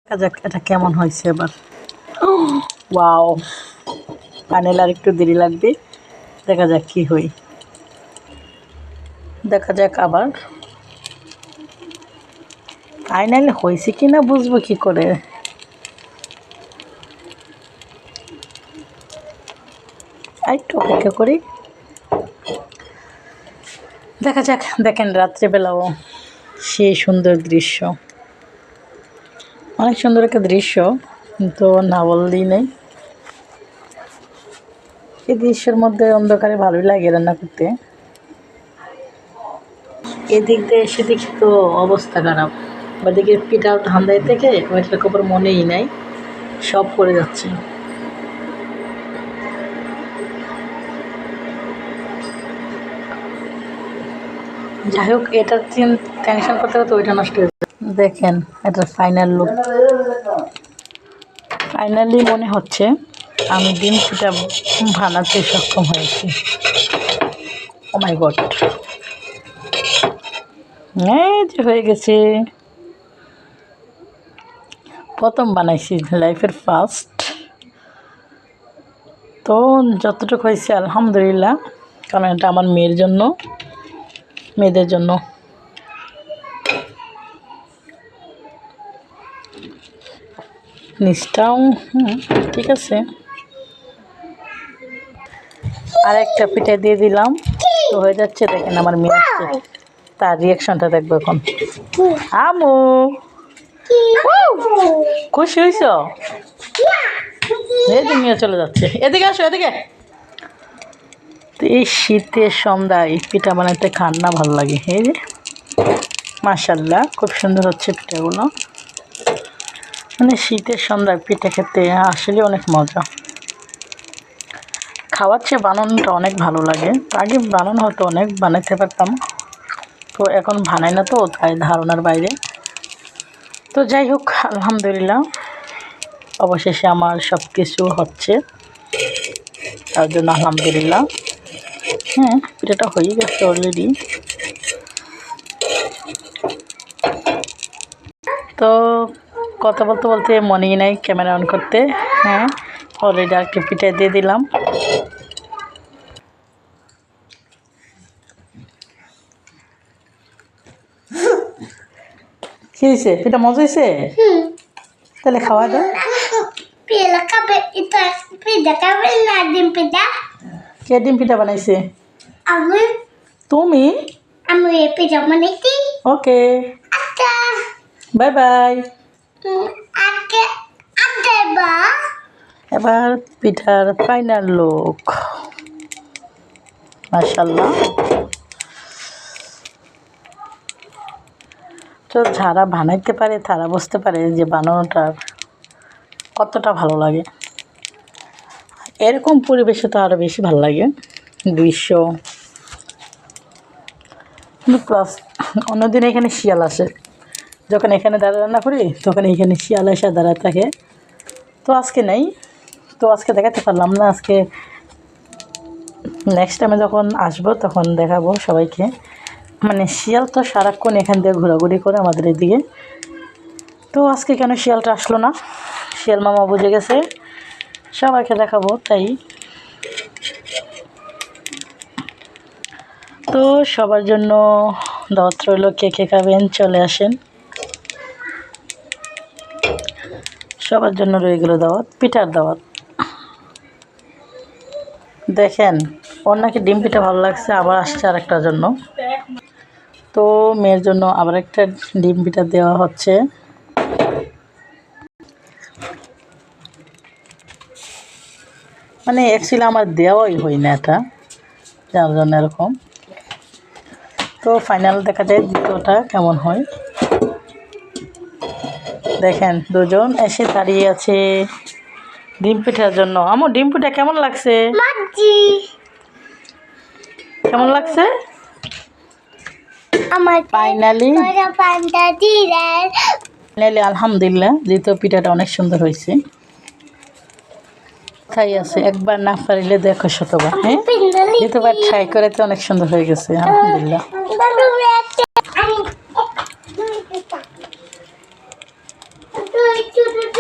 দেখা যাক এটা কেমন হয়েছে এবার। ওয়াও, ফাইনাল আর একটু দেরি লাগবে, দেখা যাক কি হই। দেখা যাক আবার ফাইনাল হয়েছে কিনা বুঝবো কি করে। একটু অপেক্ষা করি, দেখা যাক। দেখেন রাত্রেবেলাও সেই সুন্দর দৃশ্য, অনেক সুন্দর একটা দৃশ্য, কিন্তু না বললেই নেই। এই দৃশ্যের মধ্যে অন্ধকারে ভালোই লাগে রান্না করতে। এদিক দিয়ে এসে দেখি তো অবস্থা খারাপ, ওদিকে পিঠা ধান্দায় থেকে ওইটার খবর মনেই নাই, সব পড়ে যাচ্ছে। যাই হোক, এটার টেনশন করতে করতে ওইটা নষ্ট হয়ে যায়। দেখেন এটার ফাইনাল লুক। ফাইনালি মনে হচ্ছে আমি ডিম পিঠা বানাতে সক্ষম হয়েছি। ও মাই গড, এই যে হয়ে গেছে। প্রথম বানাইছি, লাইফের ফার্স্ট। তো যতটুকু হয়েছে আলহামদুলিল্লাহ, কারণ এটা আমার মেয়েদের জন্য। নিচটাও ঠিক আছে। আর একটা পিঠা দিয়ে দিলাম, তো হয়ে যাচ্ছে। দেখেন আমার মেয়ে আসছে, তার রিয়াকশনটা দেখবো এখন। আমু খুশি হয়েছ? এই যে নিয়ে চলে যাচ্ছে, এদিকে আসো, এদিকে। তো এই শীতের সন্ধ্যায় পিঠা বানাতে খান না ভালো লাগে। এই যে মাশাআল্লাহ, খুব সুন্দর হচ্ছে পিঠাগুলো। মানে শীতের সন্ধ্যায় পিঠা খেতে আসলে অনেক মজা। খাওয়ার চেয়ে বানানোটা অনেক ভালো লাগে। আগে বানানো হতো, অনেক বানাইতে পারতাম, তো এখন বানাই না, তো তাই ধারণার বাইরে। তো যাই হোক, আলহামদুলিল্লাহ অবশেষে আমার সব কিছু হচ্ছে, তার জন্য আলহামদুলিল্লাহ। পিঠাটা হয়ে গেছে অলরেডি। তো কথা বলতে বলতে মনেই নাই ক্যামেরা অন করতে। অলরেডি আরেকটি পিঠা দিয়ে দিলাম। কি হয়েছে? পিঠা মজা হয়েছে? তাহলে খাওয়া দাও। কে ডিম পিঠা বানাইছে? তুমি? ওকে, বাই বাই। এবার পিঠার ফাইনাল লুক, মাশাআল্লাহ। তো যারা বানাইতে পারে তারা বুঝতে পারে যে বানানোটার কতটা ভালো লাগে। এরকম পরিবেশে তো আরও বেশি ভালো লাগে দৃশ্য। কিন্তু প্লাস অন্যদিন এখানে শিয়াল আসে, যখন এখানে দাঁড়া রান্না করি তখন এখানে শিয়াল এসে দাঁড়ায় থাকে। তো আজকে নেই, তো আজকে দেখাতে পারলাম না। আজকে নেক্সট টাইমে যখন আসবো তখন দেখাবো সবাইকে। মানে শিয়াল তো সারাক্ষণ এখান দিয়ে ঘোরাঘুরি করে আমাদের এদিকে। তো আজকে কেন শিয়ালটা আসলো না, শিয়াল মামা বুঝে গেছে, সবাইকে দেখাবো তাই। তো সবার জন্য দাওয়াত রইল, কে কে খাবেন চলে আসেন। সবার জন্য রয়ে গেল দাওয়াত, পিঠার দাওয়াত। দেখেন ওর নাকি ডিম পিঠা ভালো লাগছে, আবার আসছে আরেকটার জন্য। তো মেয়ের জন্য আবার একটা ডিম পিঠা দেওয়া হচ্ছে। মানে অ্যাকচুয়ালি আমার দেওয়াই হয় না এটা, যার জন্য এরকম। তো ফাইনাল দেখা যায় দ্বিতীয়টা কেমন হয়। দেখেন দুজন এসে দাঁড়িয়ে আছে ডিম পিঠার জন্য। আমার ডিম পিঠা কেমন লাগছে? কেমন লাগছে? ফাইনালি আলহামদুলিল্লাহ দ্বিতীয় পিঠাটা অনেক সুন্দর হয়েছে। তাই আছে, একবার না পারিলে দেখো শতবার। দ্বিতীয়বার ট্রাই করে তো অনেক সুন্দর হয়ে গেছে আলহামদুলিল্লাহ। ছোট